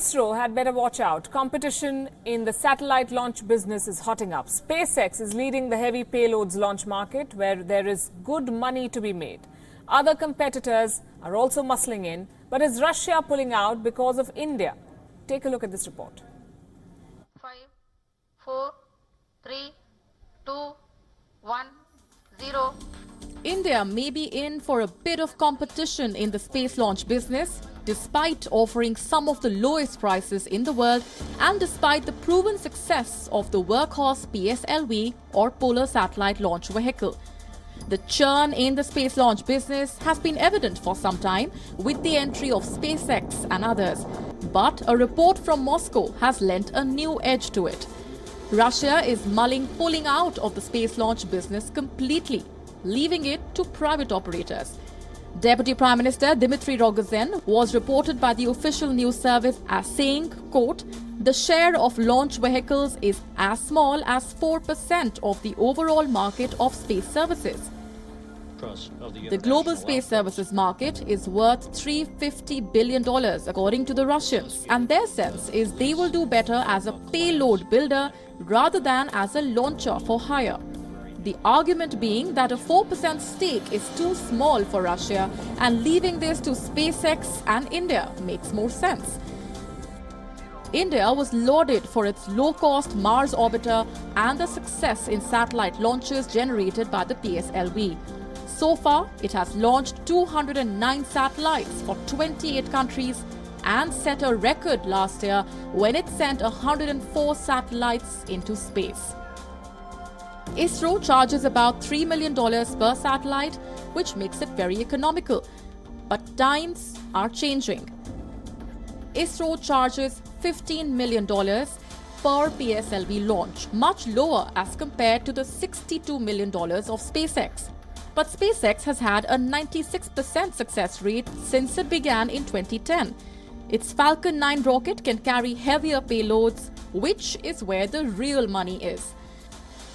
ISRO had better watch out. Competition in the satellite launch business is hotting up. SpaceX is leading the heavy payloads launch market, where there is good money to be made. Other competitors are also muscling in, but is Russia pulling out because of India? Take a look at this report. 5, 4, 3, 2, 1, 0. India may be in for a bit of competition in the space launch business, despite offering some of the lowest prices in the world and despite the proven success of the workhorse PSLV or Polar Satellite Launch Vehicle. The churn in the space launch business has been evident for some time with the entry of SpaceX and others. But a report from Moscow has lent a new edge to it. Russia is mulling pulling out of the space launch business completely, leaving it to private operators. Deputy Prime Minister Dmitry Rogozin was reported by the official news service as saying, quote, "The share of launch vehicles is as small as 4% of the overall market of space services." The global space services market is worth $350 billion according to the Russians, and their sense is they will do better as a payload builder rather than as a launcher for hire. The argument being that a 4% stake is too small for Russia and leaving this to SpaceX and India makes more sense. India was lauded for its low-cost Mars orbiter and the success in satellite launches generated by the PSLV. So far, it has launched 209 satellites for 28 countries and set a record last year when it sent 104 satellites into space. ISRO charges about $3 million per satellite, which makes it very economical. But times are changing. ISRO charges $15 million per PSLV launch, much lower as compared to the $62 million of SpaceX. But SpaceX has had a 96% success rate since it began in 2010. Its Falcon 9 rocket can carry heavier payloads, which is where the real money is.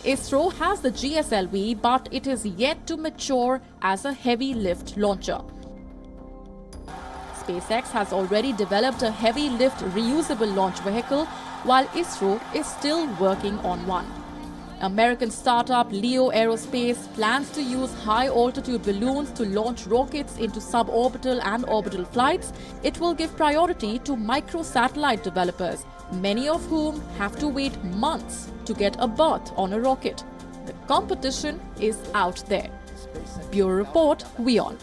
ISRO has the GSLV, but it is yet to mature as a heavy lift launcher. SpaceX has already developed a heavy lift reusable launch vehicle, while ISRO is still working on one. American startup Leo Aerospace plans to use high-altitude balloons to launch rockets into suborbital and orbital flights. It will give priority to microsatellite developers, many of whom have to wait months to get a berth on a rocket. The competition is out there. Bureau Report, WION.